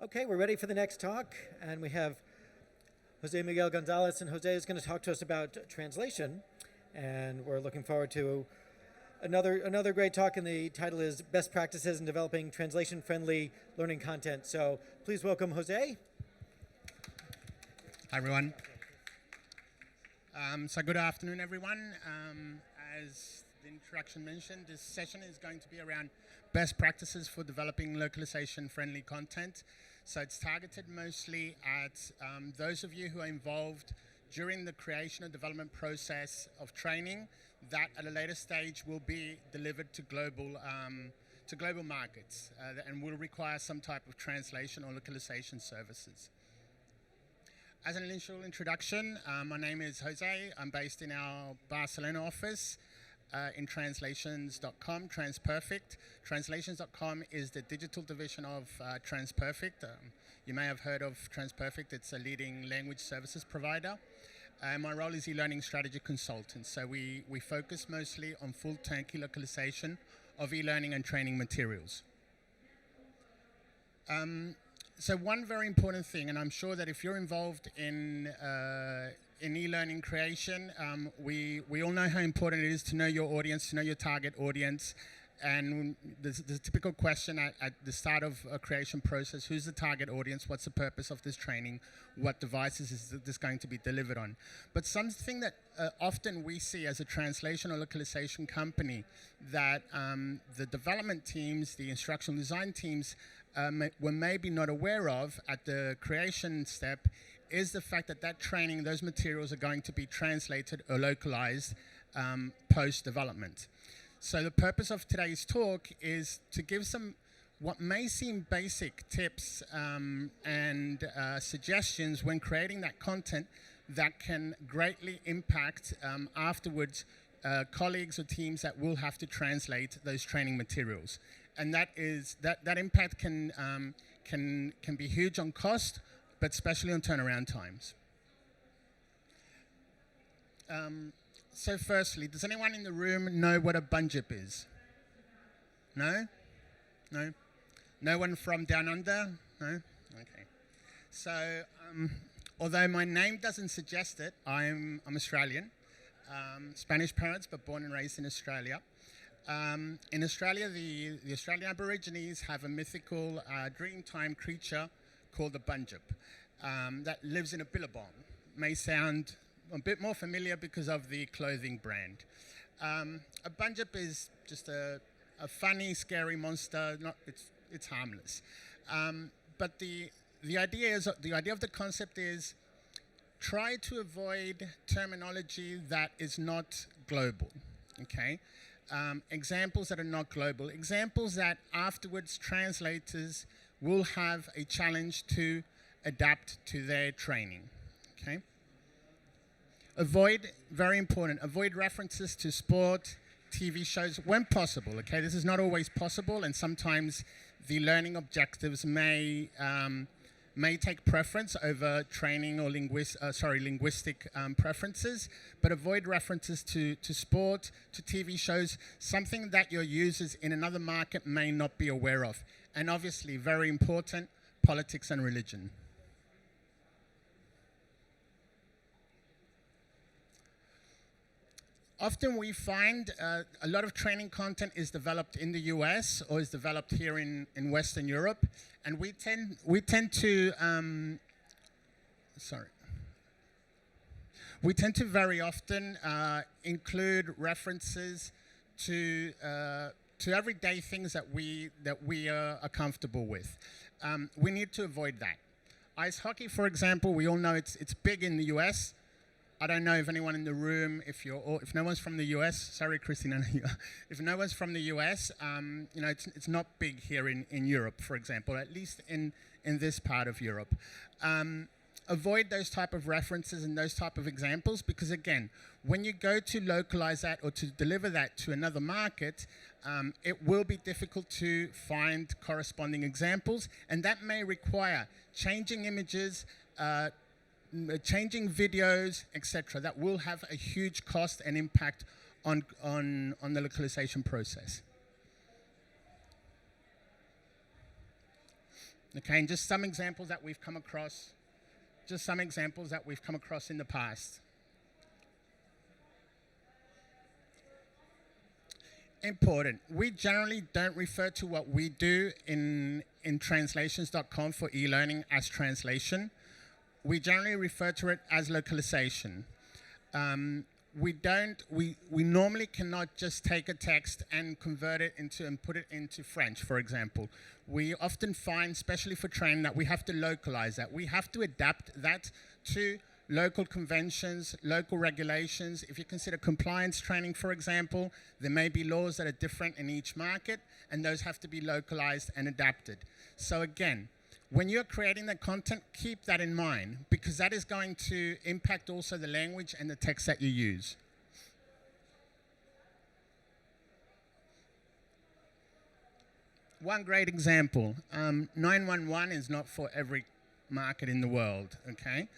Okay, we're ready for the next talk, and we have Jose Miguel González, and Jose is going to talk to us about translation, and we're looking forward to another great talk, and the title is Best Practices in Developing Translation-Friendly Learning Content. So please welcome Jose. Hi, everyone. So good afternoon, everyone. As the introduction mentioned, this session is going to be around best practices for developing localization-friendly content. So it's targeted mostly at those of you who are involved during the creation and development process of training that at a later stage will be delivered to global markets and will require some type of translation or localization services. As an initial introduction, my name is Jose. I'm based in our Barcelona office in translations.com, Transperfect. Translations.com is the digital division of Transperfect. You may have heard of Transperfect. It's a leading language services provider. My role is e-learning strategy consultant. So we focus mostly on full turnkey localization of e-learning and training materials. So one very important thing, and I'm sure that if you're involved in e-learning creation, we all know how important it is to know your audience, to know your target audience. And the typical question at the start of a creation process: who's the target audience? What's the purpose of this training? What devices is this going to be delivered on? But something that often we see as a translation or localization company, that the development teams, the instructional design teams, were maybe not aware of at the creation step, is the fact that training, those materials are going to be translated or localized post-development. So the purpose of today's talk is to give some what may seem basic tips and suggestions when creating that content that can greatly impact afterwards colleagues or teams that will have to translate those training materials. And that impact can be huge on cost, but especially on turnaround times. So firstly, does anyone in the room know what a bunjip is? No? No? No one from down under? No? Okay. So, although my name doesn't suggest it, I'm Australian. Spanish parents, but born and raised in Australia. In Australia, the Australian Aborigines have a mythical dreamtime creature called the bunjip that lives in a billabong. May sound a bit more familiar because of the clothing brand. A bunjip is just a funny, scary monster. It's harmless. But the idea of the concept is try to avoid terminology that is not global. Okay. Examples that are not global, examples that afterwards translators will have a challenge to adapt to their training. Okay. Avoid, very important, avoid references to sport, TV shows when possible. Okay, this is not always possible, and sometimes the learning objectives may take preference over training or linguistic preferences, but avoid references to sport, to TV shows, something that your users in another market may not be aware of. And obviously, very important, politics and religion. Often we find a lot of training content is developed in the US or is developed here in Western Europe, and we tend to very often include references to everyday things that we are comfortable with. We need to avoid that. Ice hockey, for example, we all know it's big in the US. I don't know if anyone in the room, if no one's from the US, sorry, Christina, if no one's from the US, it's not big here in Europe, for example, at least in this part of Europe. Avoid those type of references and those type of examples, because again, when you go to localize that or to deliver that to another market, it will be difficult to find corresponding examples, and that may require changing images, changing videos, etc. That will have a huge cost and impact on the localization process. Okay, and just some examples that we've come across, in the past. Important. We generally don't refer to what we do in translations.com for e-learning as translation. We generally refer to it as localization. We normally cannot just take a text and convert it and put it into French, for example. We often find, especially for training, that we have to localize that. We have to adapt that to local conventions, local regulations. If you consider compliance training, for example, there may be laws that are different in each market, and those have to be localized and adapted. So again, when you're creating the content, keep that in mind, because that is going to impact also the language and the text that you use. One great example, 911 is not for every market in the world, okay?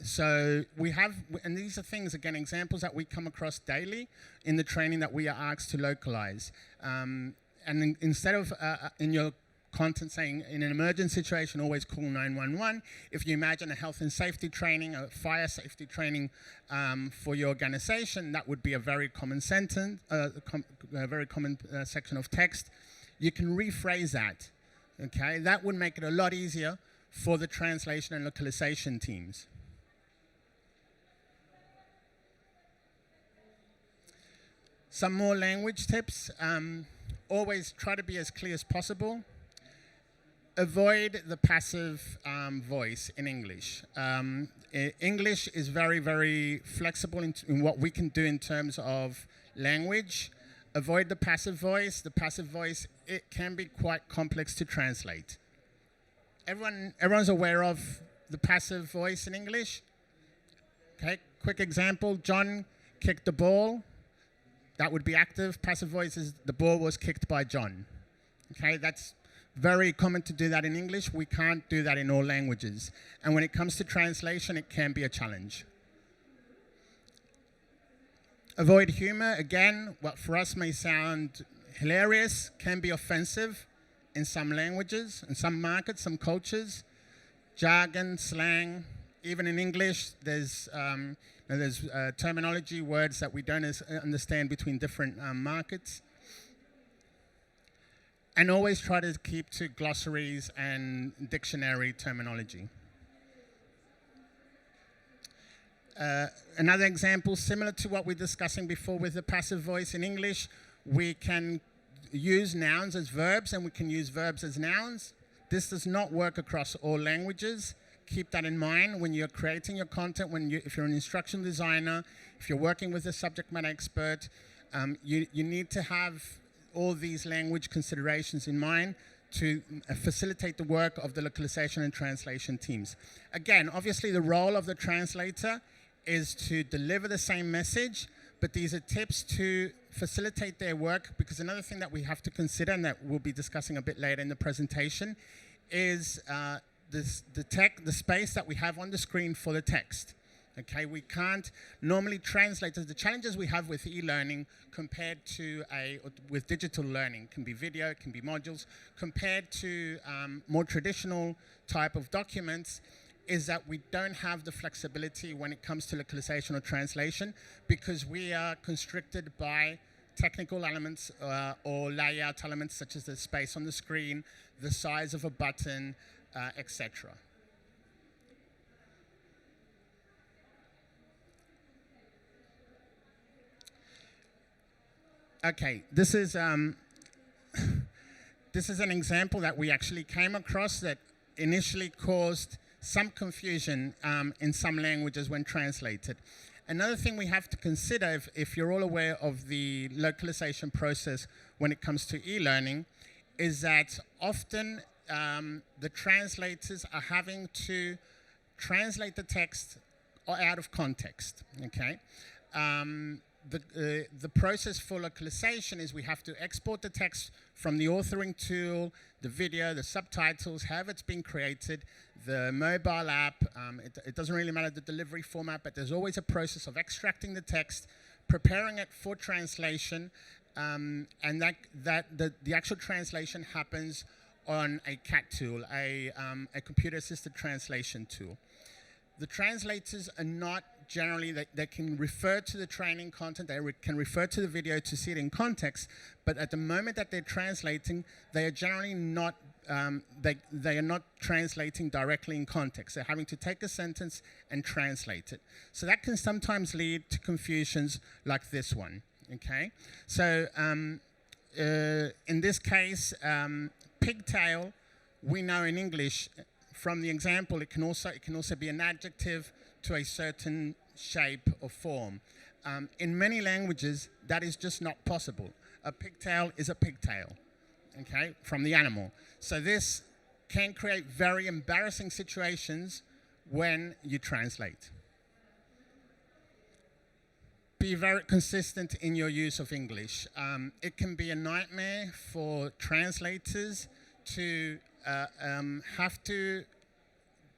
So we have, and these are things, again, examples that we come across daily in the training that we are asked to localize. And instead of in your content saying, in an emergency situation, always call 911. If you imagine a health and safety training, a fire safety training for your organization, that would be a very common sentence, a very common section of text. You can rephrase that, okay? That would make it a lot easier for the translation and localization teams. Some more language tips. Always try to be as clear as possible. Avoid the passive voice in English. English is very, very flexible in what we can do in terms of language. Avoid the passive voice. The passive voice, it can be quite complex to translate. Everyone's aware of the passive voice in English? Okay, quick example, John kicked the ball. That would be active. Passive voice is the ball was kicked by John. Okay, that's very common to do that in English. We can't do that in all languages. And when it comes to translation, it can be a challenge. Avoid humor. Again, what for us may sound hilarious can be offensive in some languages, in some markets, some cultures. Jargon, slang, even in English, there's terminology, words that we don't understand between different markets. And always try to keep to glossaries and dictionary terminology. Another example, similar to what we're discussing before with the passive voice in English, we can use nouns as verbs and we can use verbs as nouns. This does not work across all languages. Keep that in mind when you're creating your content, if you're an instructional designer, if you're working with a subject matter expert, you need to have all these language considerations in mind to facilitate the work of the localization and translation teams. Again, obviously the role of the translator is to deliver the same message, but these are tips to facilitate their work, because another thing that we have to consider, and that we'll be discussing a bit later in the presentation, is the space that we have on the screen for the text. Okay, we can't normally translate. The challenges we have with e-learning compared to with digital learning, can be video, can be modules, compared to more traditional type of documents, is that we don't have the flexibility when it comes to localization or translation, because we are constricted by technical elements or layout elements such as the space on the screen, the size of a button, etc. Okay, this is an example that we actually came across that initially caused some confusion in some languages when translated. Another thing we have to consider, if you're all aware of the localization process when it comes to e-learning, is that often the translators are having to translate the text out of context, okay? The process for localization is we have to export the text from the authoring tool, the video, the subtitles, however it's been created, the mobile app. It doesn't really matter the delivery format, but there's always a process of extracting the text, preparing it for translation, and the actual translation happens on a CAT tool, a computer-assisted translation tool. The translators are not generally, they can refer to the training content, they can refer to the video to see it in context, but at the moment that they're translating, they are generally not, they are not translating directly in context. They're having to take a sentence and translate it. So that can sometimes lead to confusions like this one, okay? So in this case, pigtail, we know in English, from the example, it can also be an adjective to a certain shape or form. In many languages, that is just not possible. A pigtail is a pigtail, okay, from the animal. So this can create very embarrassing situations when you translate. Be very consistent in your use of English. It can be a nightmare for translators to have to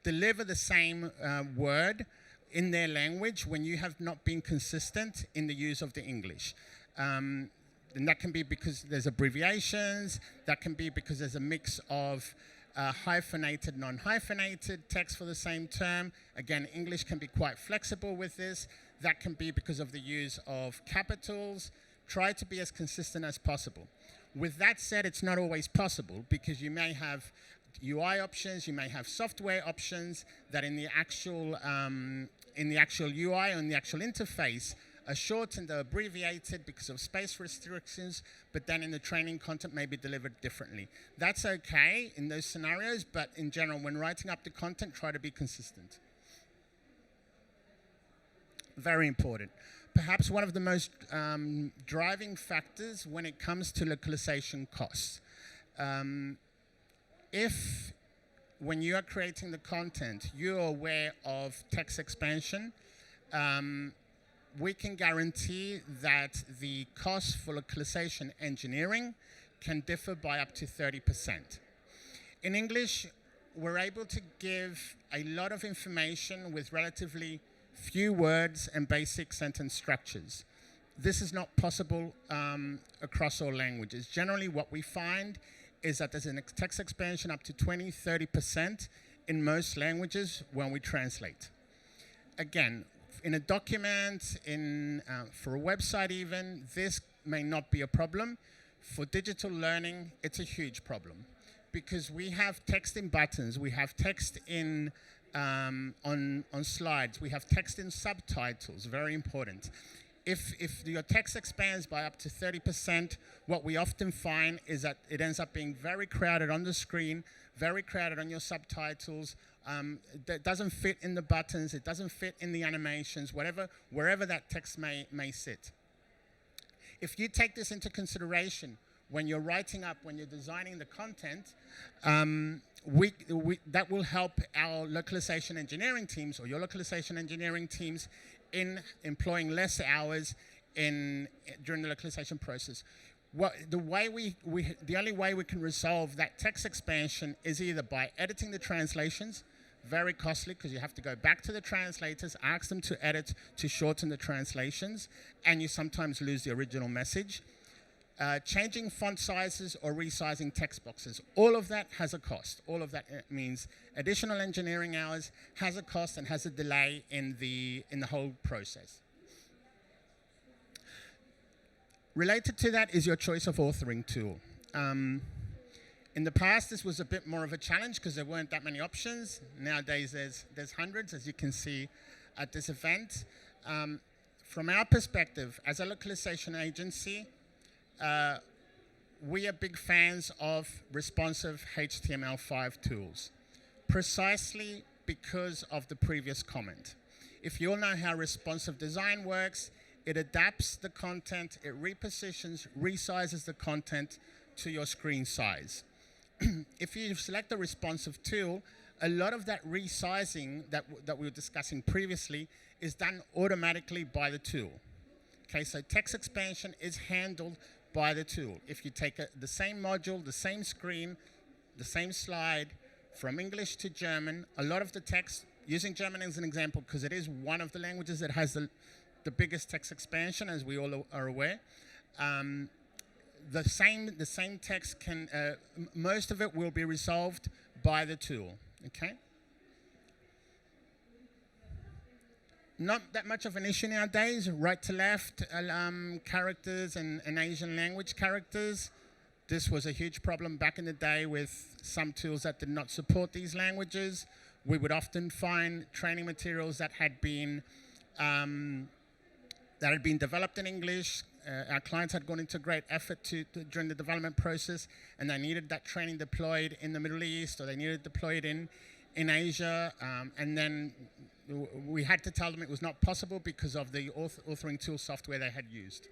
deliver the same word in their language when you have not been consistent in the use of the English. And that can be because there's abbreviations, that can be because there's a mix of hyphenated, non-hyphenated text for the same term. Again, English can be quite flexible with this. That can be because of the use of capitals. Try to be as consistent as possible. With that said, it's not always possible because you may have UI options, you may have software options that in the actual UI or in the actual interface are shortened or abbreviated because of space restrictions, but then in the training content may be delivered differently. That's okay in those scenarios, but in general, when writing up the content, try to be consistent. Very important. Perhaps one of the most driving factors when it comes to localization costs. If, when you are creating the content, you're aware of text expansion, we can guarantee that the cost for localization engineering can differ by up to 30%. In English, we're able to give a lot of information with relatively few words and basic sentence structures. This is not possible across all languages. Generally, what we find is that there's a text expansion up to 20–30% in most languages when we translate. Again, in a document, for a website even, this may not be a problem. For digital learning, it's a huge problem because we have text in buttons, we have text in on slides, we have text in subtitles, very important. If your text expands by up to 30%, what we often find is that it ends up being very crowded on the screen, very crowded on your subtitles. That doesn't fit in the buttons, it doesn't fit in the animations, wherever that text may sit. If you take this into consideration when you're writing up, when you're designing the content, that will help our localization engineering teams or your localization engineering teams in employing less hours during the localization process. The only way we can resolve that text expansion is either by editing the translations, very costly because you have to go back to the translators, ask them to edit to shorten the translations, and you sometimes lose the original message. Changing font sizes or resizing text boxes. All of that has a cost. All of that means additional engineering hours, has a cost and has a delay in the whole process. Related to that is your choice of authoring tool. In the past, this was a bit more of a challenge because there weren't that many options. Nowadays, there's hundreds, as you can see at this event. From our perspective, as a localization agency, we are big fans of responsive HTML5 tools, precisely because of the previous comment. If you all know how responsive design works, it adapts the content, it repositions, resizes the content to your screen size. If you select a responsive tool, a lot of that resizing that we were discussing previously is done automatically by the tool. Okay, so text expansion is handled by the tool. If you take the same module, the same screen, the same slide, from English to German, a lot of the text, using German as an example, because it is one of the languages that has the biggest text expansion, as we all are aware, the same text can most of it will be resolved by the tool. Okay. Not that much of an issue nowadays. Right to left characters and Asian language characters. This was a huge problem back in the day with some tools that did not support these languages. We would often find training materials that had been developed in English. Our clients had gone into great effort during the development process, and they needed that training deployed in the Middle East, or they needed it deployed in Asia, and then we had to tell them it was not possible because of the authoring tool software they had used.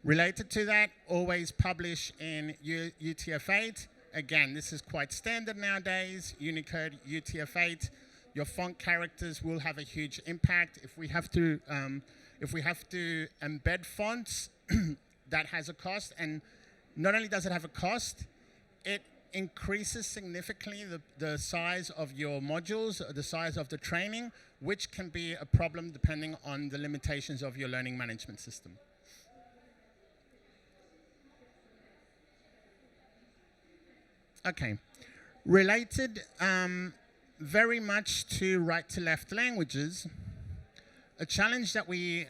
Related to that, always publish in UTF-8. Again, this is quite standard nowadays, Unicode UTF-8. Your font characters will have a huge impact. If we have to embed fonts, that has a cost. And not only does it have a cost, it increases significantly the size of your modules, the size of the training, which can be a problem depending on the limitations of your learning management system. Okay, related very much to right to left languages, a challenge that we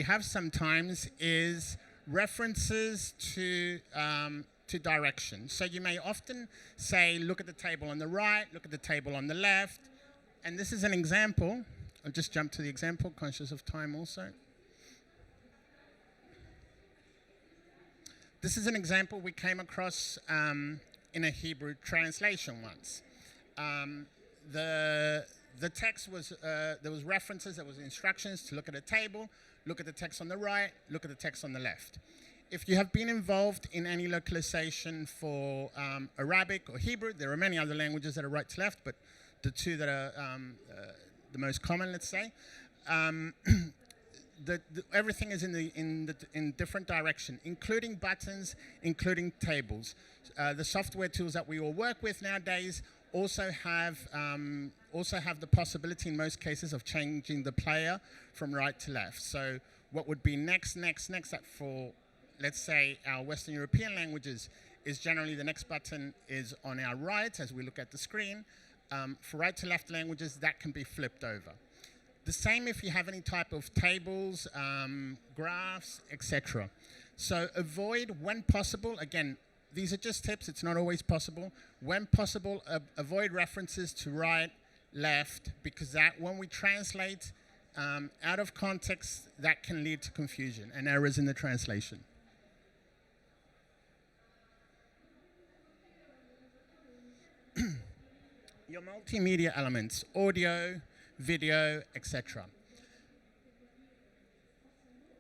have sometimes is references to direction. So you may often say, look at the table on the right, look at the table on the left, and this is an example. I'll just jump to the example, conscious of time also. This is an example we came across in a Hebrew translation once. The text was, there was references, there was instructions to look at a table, look at the text on the right, look at the text on the left. If you have been involved in any localization for Arabic or Hebrew, there are many other languages that are right to left, but the two that are the most common, let's say, everything is in different direction, including buttons, including tables. The software tools that we all work with nowadays also have the possibility in most cases of changing the player from right to left. So what would be next that for, let's say, our Western European languages is generally the next button is on our right as we look at the screen. For right to left languages, that can be flipped over. The same if you have any type of tables, graphs, etc. So avoid, when possible, again, these are just tips, it's not always possible. When possible, avoid references to right, left, because that, when we translate out of context, that can lead to confusion and errors in the translation. Your multimedia elements, audio, video, etc.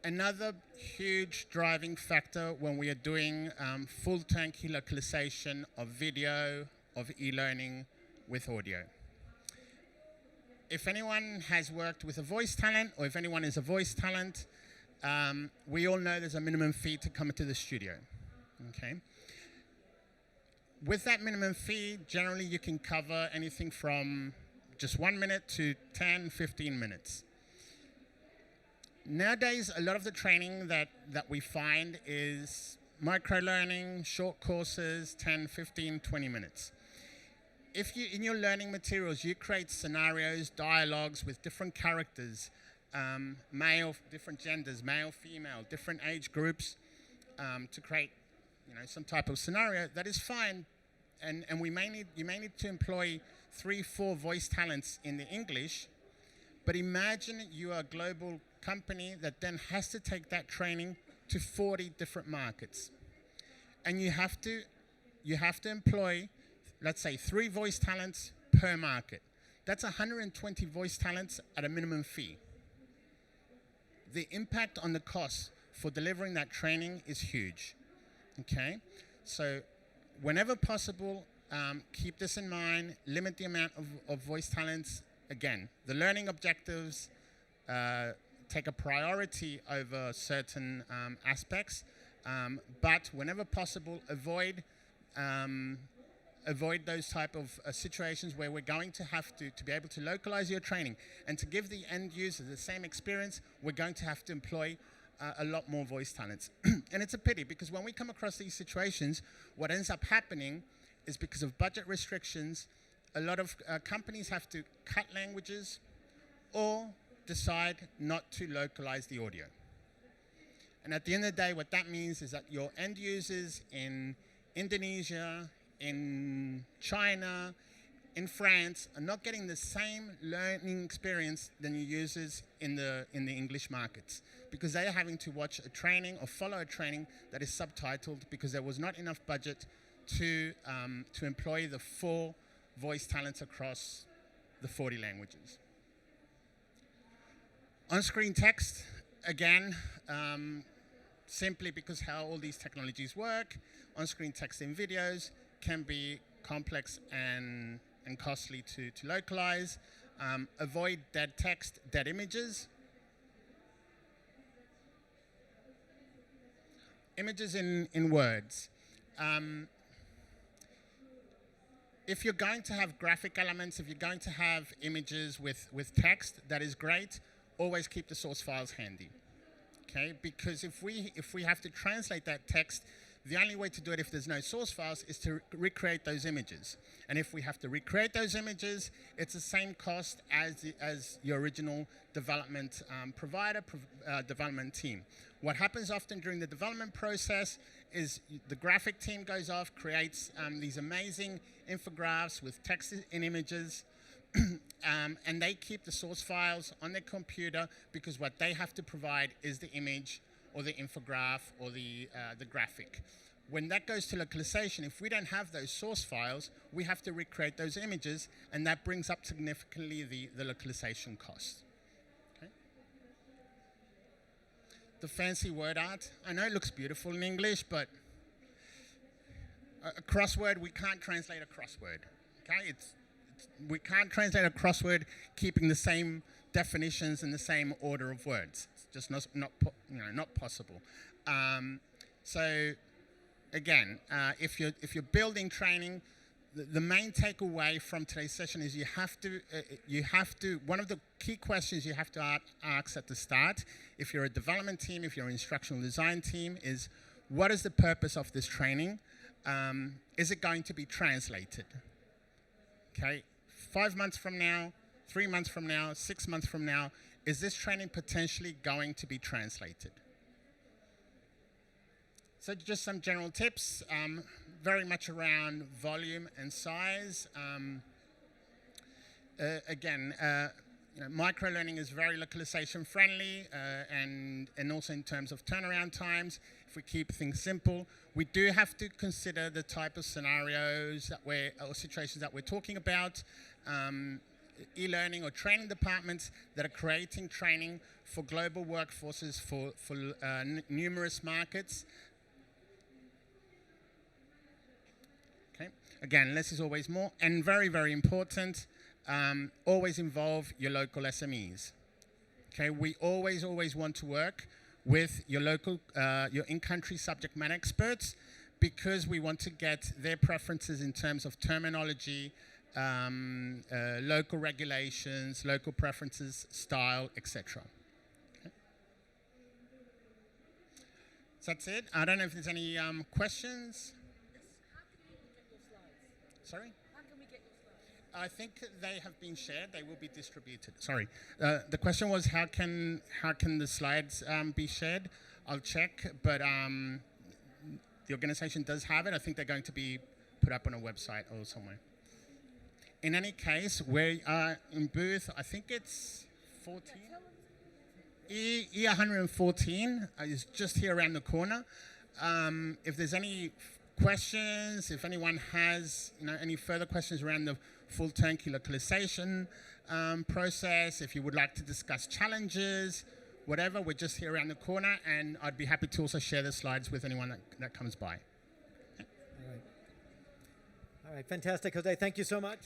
Another huge driving factor when we are doing full turnkey localization of video, of e-learning with audio. If anyone has worked with a voice talent, or if anyone is a voice talent, we all know there's a minimum fee to come into the studio. Okay. With that minimum fee, generally you can cover anything from just 1 minute to 10, 15 minutes. Nowadays, a lot of the training that we find is micro-learning, short courses, 10, 15, 20 minutes. If you, in your learning materials, you create scenarios, dialogues with different characters, male, different genders, male, female, different age groups, to create, some type of scenario, that is fine. And you may need to employ 3, 4 voice talents in the English, but imagine you are a global company that then has to take that training to 40 different markets. And you have to employ, let's say, 3 voice talents per market. That's 120 voice talents at a minimum fee. The impact on the cost for delivering that training is huge. Okay? So whenever possible, keep this in mind, limit the amount of voice talents. Again, the learning objectives take a priority over certain aspects, but whenever possible, avoid those type of situations where we're going to have to be able to localize your training and to give the end user the same experience, we're going to have to employ a lot more voice talents. And it's a pity because when we come across these situations, what ends up happening is because of budget restrictions, a lot of companies have to cut languages or decide not to localize the audio. And at the end of the day, what that means is that your end users in Indonesia, in China, in France are not getting the same learning experience than your users in the English markets, because they are having to watch a training or follow a training that is subtitled because there was not enough budget to employ the full voice talents across the 40 languages. On-screen text, again, simply because how all these technologies work, on-screen text in videos can be complex and costly to localize. Avoid dead text, dead images. Images in words. If you're going to have graphic elements, if you're going to have images with text, that is great. Always keep the source files handy. Okay, because if we have to translate that text, the only way to do it if there's no source files is to recreate those images. And if we have to recreate those images, it's the same cost as your original development development team. What happens often during the development process is the graphic team goes off, creates these amazing infographics with text and images, and they keep the source files on their computer because what they have to provide is the image or the infograph or the graphic. When that goes to localization, if we don't have those source files, we have to recreate those images, and that brings up significantly the localization cost. Okay. The fancy word art. I know it looks beautiful in English, but a crossword, we can't translate a crossword. Okay, we can't translate a crossword keeping the same definitions and the same order of words. It's just not possible. So again, if you're building training, the main takeaway from today's session is you have to one of the key questions you have to ask at the start, if you're a development team, if you're an instructional design team, is what is the purpose of this training? Is it going to be translated? Okay, 5 months from now, 3 months from now, 6 months from now, is this training potentially going to be translated? So just some general tips, very much around volume and size. Again, micro-learning is very localization friendly, and also in terms of turnaround times. If we keep things simple, we do have to consider the type of scenarios or situations that we're talking about. E-learning or training departments that are creating training for global workforces for numerous markets. Okay. Again, less is always more, and very, very important, always involve your local SMEs. Okay, we always want to work with your local, your in-country subject matter experts, because we want to get their preferences in terms of terminology, local regulations, local preferences, style, etc. Okay. So that's it. I don't know if there's any questions. Sorry? How can we get your slides? I think they have been shared. They will be distributed. Sorry. The question was how can the slides be shared? I'll check, but the organization does have it. I think they're going to be put up on a website or somewhere. In any case, we are in booth, I think it's 14? E114 is just here around the corner. If there's any questions, if anyone has any further questions around the full turnkey localization process, if you would like to discuss challenges, whatever, we're just here around the corner, and I'd be happy to also share the slides with anyone that comes by. All right, fantastic, Jose. Thank you so much.